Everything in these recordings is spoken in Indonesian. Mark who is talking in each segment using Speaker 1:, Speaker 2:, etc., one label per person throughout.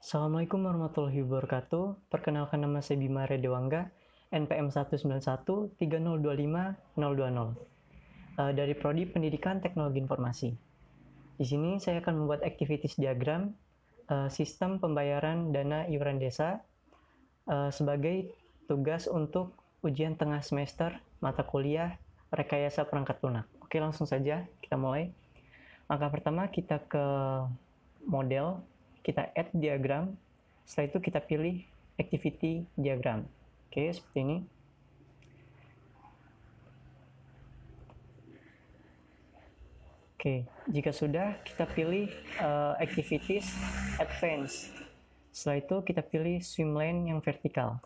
Speaker 1: Assalamualaikum warahmatullahi wabarakatuh. Perkenalkan, nama saya Bima Redewangga, NPM 191302500, dari Prodi Pendidikan Teknologi Informasi. Di sini saya akan membuat activities diagram sistem pembayaran dana iuran desa sebagai tugas untuk ujian tengah semester mata kuliah rekayasa perangkat lunak. Oke, langsung saja kita mulai. Langkah pertama, kita ke model, kita add diagram. Setelah itu kita pilih activity diagram. Oke, seperti ini. Oke, jika sudah, kita pilih activities advance. Setelah itu kita pilih swim lane yang vertikal.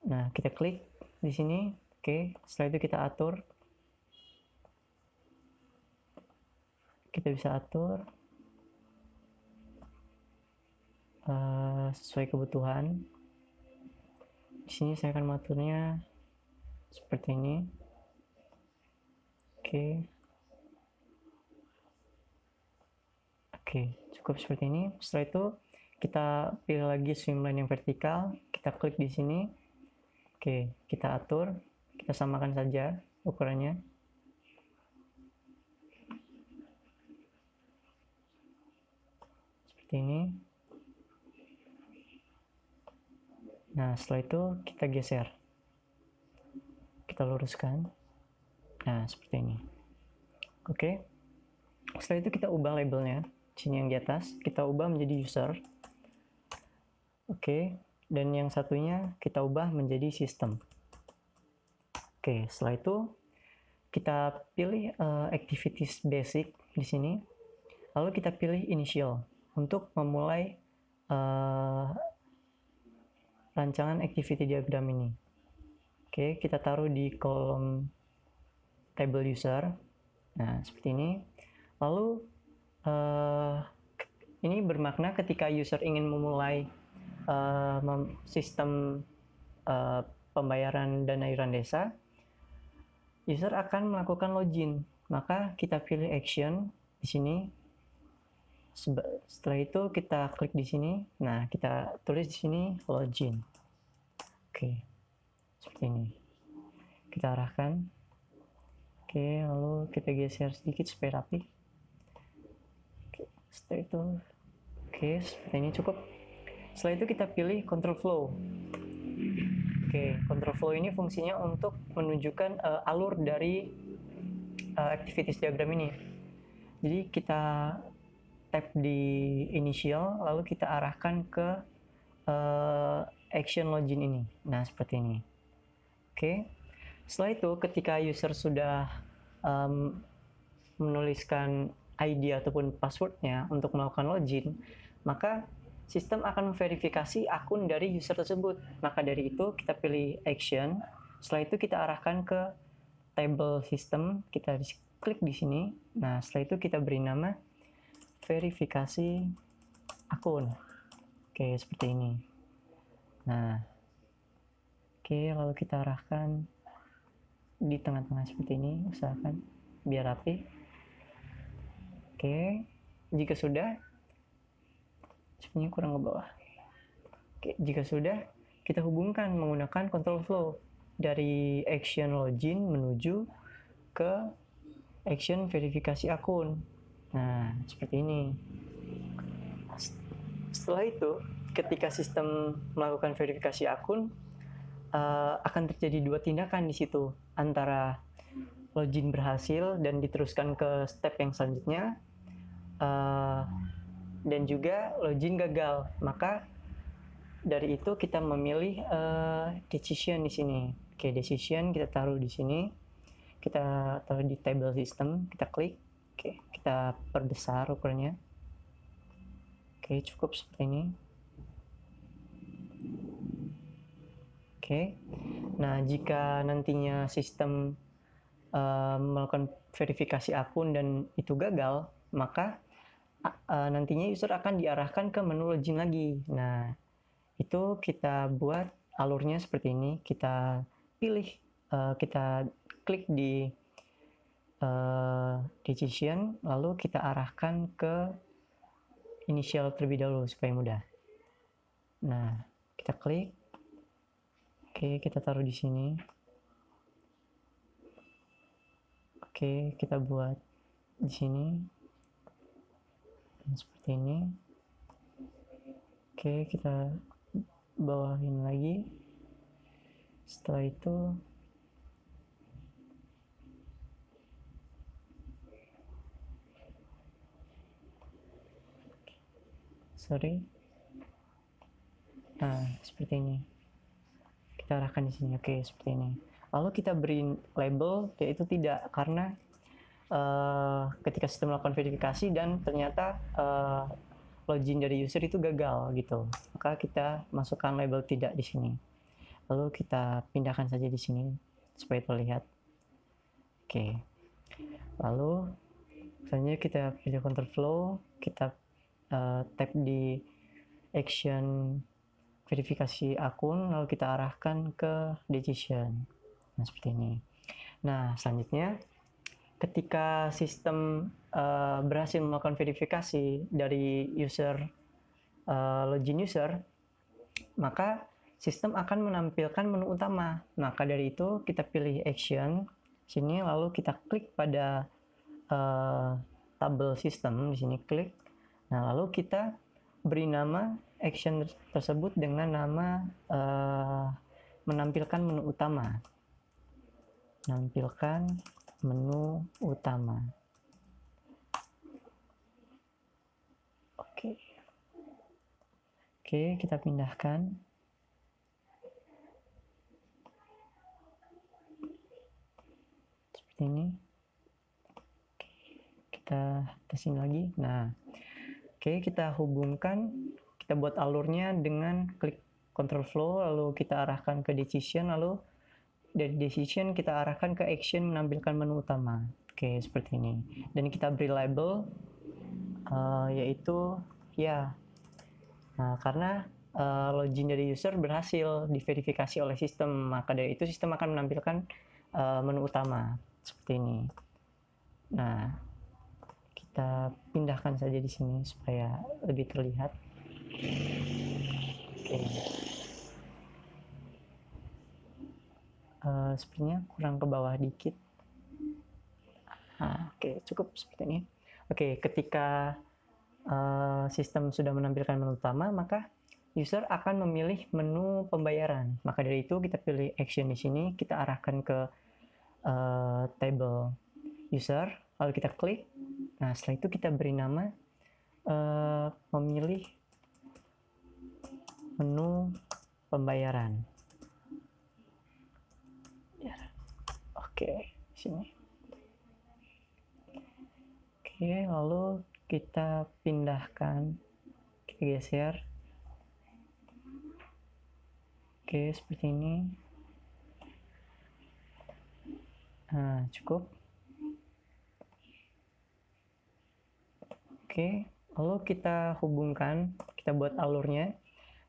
Speaker 1: Nah, kita klik di sini. Oke, setelah itu kita atur. Kita bisa atur sesuai kebutuhan. Di sini saya akan mengaturnya seperti ini. Oke, cukup seperti ini. Setelah itu kita pilih lagi swim lane yang vertikal. Kita klik di sini. Oke, kita atur. Kita samakan saja ukurannya. Seperti ini. Nah, setelah itu kita geser. Kita luruskan. Nah, seperti ini. Oke. Setelah itu kita ubah labelnya. Sini yang di atas, kita ubah menjadi user. Oke. Dan yang satunya kita ubah menjadi sistem. Oke, setelah itu kita pilih activities basic di sini. Lalu kita pilih initial untuk memulai rancangan activity diagram ini. Oke, kita taruh di kolom table user. Nah, seperti ini. Lalu ini bermakna ketika user ingin memulai sistem pembayaran dana iuran desa, user akan melakukan login. Maka kita pilih action di sini. Setelah itu kita klik di sini. Nah, kita tulis di sini login. Oke, seperti ini. Kita arahkan. Oke, lalu kita geser sedikit supaya rapi. Oke, setelah itu, oke, seperti ini cukup. Setelah itu kita pilih control flow. Oke, control flow ini fungsinya untuk menunjukkan alur dari activities diagram ini. Jadi kita tap di initial, lalu kita arahkan ke action login ini. Nah, seperti ini. Oke. Setelah itu, ketika user sudah menuliskan ID ataupun passwordnya untuk melakukan login, maka sistem akan memverifikasi akun dari user tersebut. Maka dari itu, kita pilih action. Setelah itu kita arahkan ke table system. Kita klik di sini. Nah, setelah itu kita beri nama verifikasi akun. Oke, seperti ini. Nah, oke, lalu kita arahkan di tengah-tengah seperti ini, usahakan biar rapi. Oke, jika sudah, sebenarnya kurang ke bawah. Oke, jika sudah, kita hubungkan menggunakan control flow dari action login menuju ke action verifikasi akun. Nah, seperti ini. Setelah itu, ketika sistem melakukan verifikasi akun, akan terjadi dua tindakan di situ, antara login berhasil dan diteruskan ke step yang selanjutnya, dan juga login gagal. Maka dari itu kita memilih decision di sini. Oke, decision kita taruh di sini. Kita taruh di table system, kita klik. Oke, kita perbesar ukurannya. Oke, cukup seperti ini. Oke. Nah, jika nantinya sistem melakukan verifikasi akun dan itu gagal, maka nantinya user akan diarahkan ke menu login lagi. Nah, itu kita buat alurnya seperti ini. Kita pilih, kita klik di decision, lalu kita arahkan ke initial terlebih dahulu supaya mudah. Nah, kita klik. Oke, kita taruh di sini. Oke, kita buat di sini. Dan seperti ini. Oke, kita bawahin lagi. Setelah itu nah seperti ini, kita arahkan di sini. Oke, seperti ini. Lalu kita beri label, yaitu tidak, karena ketika sistem melakukan verifikasi dan ternyata login dari user itu gagal gitu, maka kita masukkan label tidak di sini. Lalu kita pindahkan saja di sini supaya terlihat. Oke. Lalu selanjutnya kita pilih control flow, kita tap di action verifikasi akun, lalu kita arahkan ke decision. Nah, seperti ini. Nah, selanjutnya ketika sistem berhasil melakukan verifikasi dari user, login user, maka sistem akan menampilkan menu utama. Maka dari itu kita pilih action sini, lalu kita klik pada tabel sistem di sini, klik. Nah, lalu kita beri nama action tersebut dengan nama menampilkan menu utama. Menampilkan menu utama. Oke. Oke, kita pindahkan. Seperti ini. Oke, kita tesin lagi. Nah, oke, kita hubungkan, kita buat alurnya dengan klik control flow, lalu kita arahkan ke decision, lalu dari decision kita arahkan ke action menampilkan menu utama. Oke, seperti ini. Dan kita beri label, yaitu ya. Nah, karena login dari user berhasil diverifikasi oleh sistem, maka dari itu sistem akan menampilkan menu utama seperti ini. Nah, kita pindahkan saja di sini supaya lebih terlihat. Oke. Sepertinya kurang ke bawah dikit. Oke, cukup seperti ini. Oke, ketika sistem sudah menampilkan menu utama, maka user akan memilih menu pembayaran. Maka dari itu kita pilih action di sini, kita arahkan ke table user, lalu kita klik. Nah, setelah itu kita beri nama memilih menu pembayaran. Oke, sini. Oke, lalu kita pindahkan, kita geser. Oke, seperti ini. Nah, cukup. Oke, lalu kita hubungkan, kita buat alurnya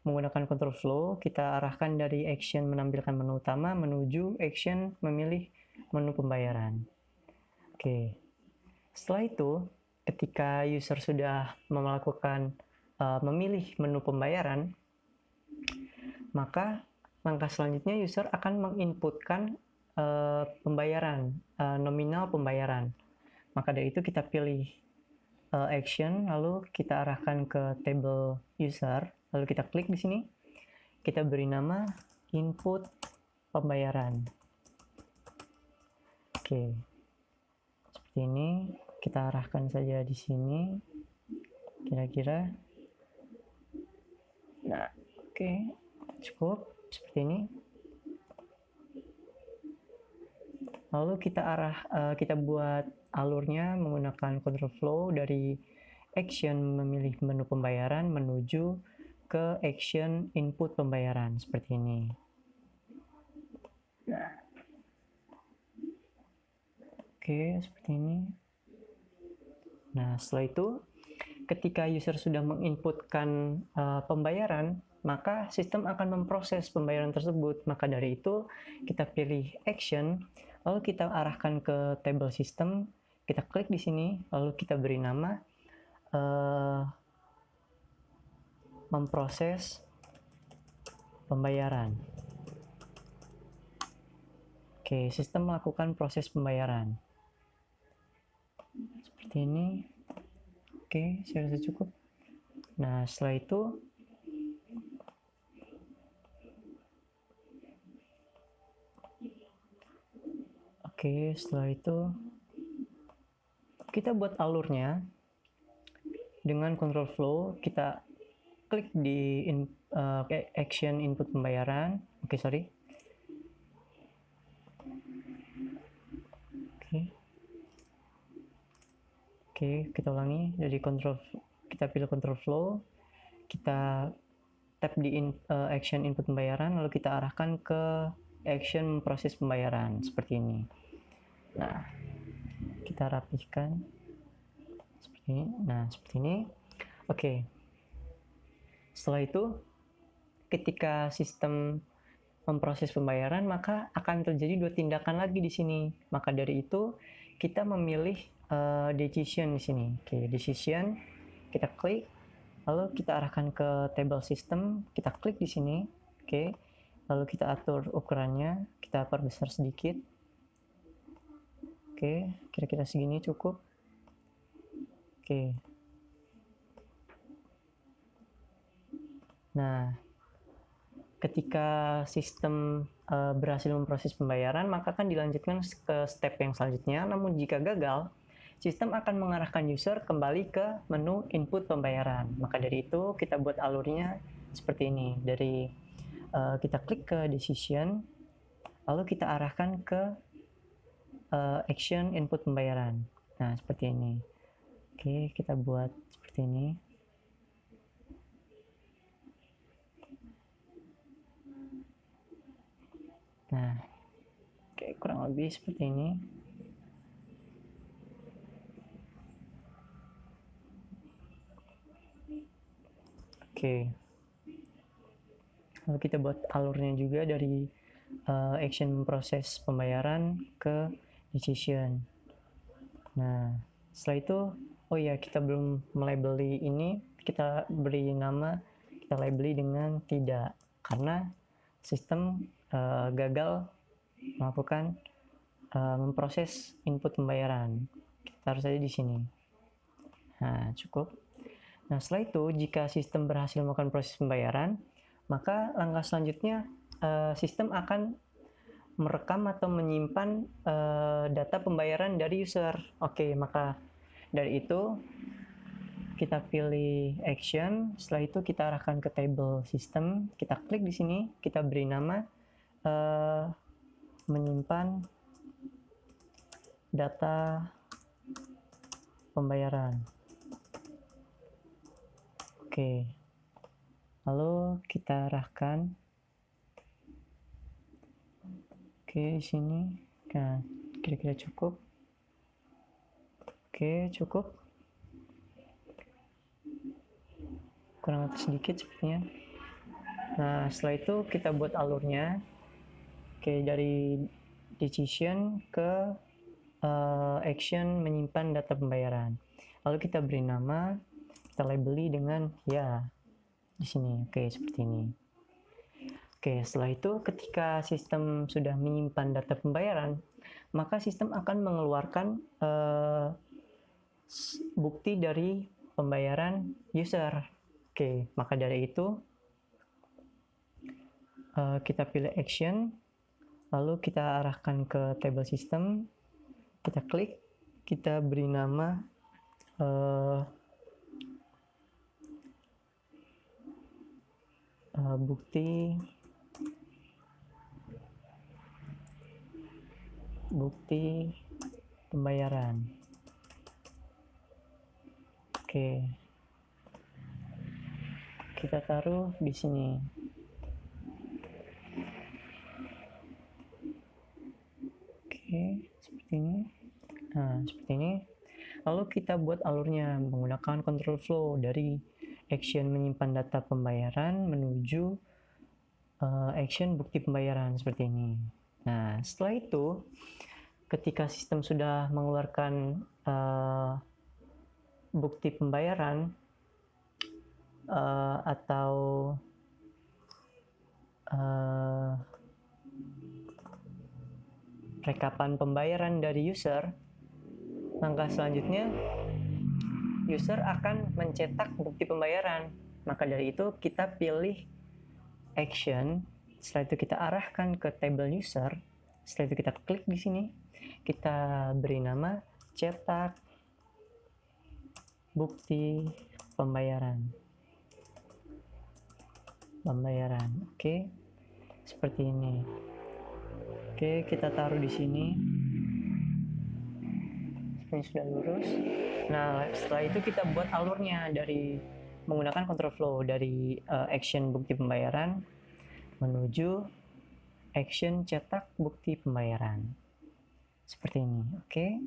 Speaker 1: menggunakan control flow, kita arahkan dari action menampilkan menu utama menuju action memilih menu pembayaran. Oke, setelah itu ketika user sudah melakukan memilih menu pembayaran, maka langkah selanjutnya user akan menginputkan pembayaran, nominal pembayaran. Maka dari itu kita pilih action, lalu kita arahkan ke table user, lalu kita klik di sini, kita beri nama input pembayaran. Oke, seperti ini. Kita arahkan saja di sini, kira-kira. Nah, oke, cukup seperti ini. Lalu kita buat alurnya menggunakan control flow dari action memilih menu pembayaran menuju ke action input pembayaran seperti ini. Nah, oke, seperti ini. Nah, setelah itu ketika user sudah menginputkan pembayaran, maka sistem akan memproses pembayaran tersebut. Maka dari itu kita pilih action, lalu kita arahkan ke table system, kita klik di sini, lalu kita beri nama memproses pembayaran. Oke, sistem melakukan proses pembayaran. Seperti ini. Oke, saya rasa cukup. Nah, setelah itu kita buat alurnya dengan control flow. Kita klik di action input pembayaran. Oke, kita ulangi dari kita pilih control flow, kita tap di action input pembayaran, lalu kita arahkan ke action proses pembayaran seperti ini. Nah, kita rapihkan seperti ini. Nah, seperti ini. Oke. Setelah itu, ketika sistem memproses pembayaran, maka akan terjadi dua tindakan lagi di sini. Maka dari itu, kita memilih decision di sini. Oke, decision, kita klik, lalu kita arahkan ke table system, kita klik di sini. Oke, lalu kita atur ukurannya, kita perbesar sedikit. Oke, kira-kira segini cukup. Oke. Nah, ketika sistem berhasil memproses pembayaran, maka akan dilanjutkan ke step yang selanjutnya. Namun jika gagal, sistem akan mengarahkan user kembali ke menu input pembayaran. Maka dari itu kita buat alurnya seperti ini. Dari kita klik ke decision, lalu kita arahkan ke action input pembayaran. Nah, seperti ini. Oke, kita buat seperti ini. Nah, oke, kurang lebih seperti ini. Oke. Lalu kita buat alurnya juga dari action proses pembayaran ke decision. Nah, setelah itu, oh ya, kita belum melabeli ini, kita beri nama, kita labeli dengan tidak, karena sistem gagal melakukan memproses input pembayaran. Kita taruh saja di sini. Nah, cukup. Nah, setelah itu, jika sistem berhasil melakukan proses pembayaran, maka langkah selanjutnya sistem akan merekam atau menyimpan data pembayaran dari user. Oke, maka dari itu kita pilih action, setelah itu kita arahkan ke table system, kita klik di sini, kita beri nama menyimpan data pembayaran. Oke, lalu kita arahkan di sini. Nah, kira-kira cukup. Oke, cukup. Kurang atas sedikit sepertinya. Nah, setelah itu kita buat alurnya. Oke, dari decision ke action menyimpan data pembayaran. Lalu kita beri nama, kita labeli dengan ya di sini. Oke, seperti ini. Oke, setelah itu ketika sistem sudah menyimpan data pembayaran, maka sistem akan mengeluarkan bukti dari pembayaran user. Oke, maka dari itu kita pilih action, lalu kita arahkan ke table system, kita klik, kita beri nama bukti pembayaran. Oke, kita taruh di sini. Oke, seperti ini. Nah, seperti ini. Lalu kita buat alurnya menggunakan control flow dari action menyimpan data pembayaran menuju action bukti pembayaran seperti ini. Nah, setelah itu, ketika sistem sudah mengeluarkan bukti pembayaran, atau rekapan pembayaran dari user, langkah selanjutnya user akan mencetak bukti pembayaran. Maka dari itu kita pilih action, setelah itu kita arahkan ke table user, setelah itu kita klik di sini, kita beri nama cetak bukti pembayaran. Oke, seperti ini. Oke, kita taruh di sini. Ini sudah lurus. Nah, setelah itu kita buat alurnya dari menggunakan control flow dari action bukti pembayaran menuju action cetak bukti pembayaran. Seperti ini. Oke.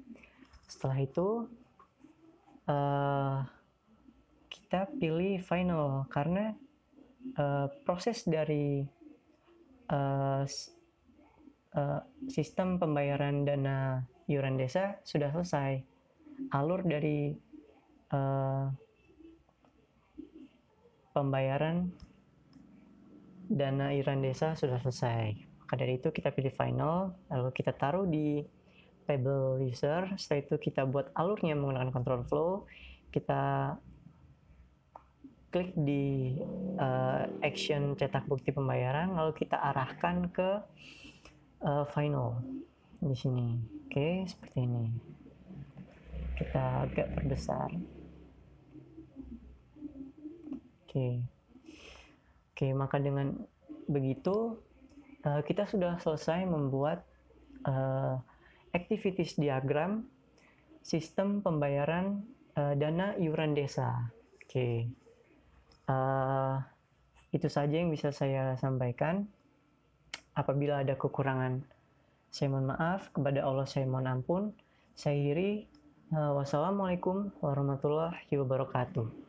Speaker 1: Setelah itu kita pilih final karena proses dari sistem pembayaran dana iuran desa sudah selesai. Alur dari pembayaran dana iuran desa sudah selesai. Maka dari itu kita pilih final, lalu kita taruh di table user. Setelah itu kita buat alurnya menggunakan control flow. Kita klik di action cetak bukti pembayaran, lalu kita arahkan ke final di sini. Oke, seperti ini. Kita agak perbesar. Oke, maka dengan begitu kita sudah selesai membuat activities diagram sistem pembayaran dana iuran desa. Oke, itu saja yang bisa saya sampaikan. Apabila ada kekurangan, saya mohon maaf. Kepada Allah saya mohon ampun. Saya akhiri. Wassalamualaikum warahmatullahi wabarakatuh.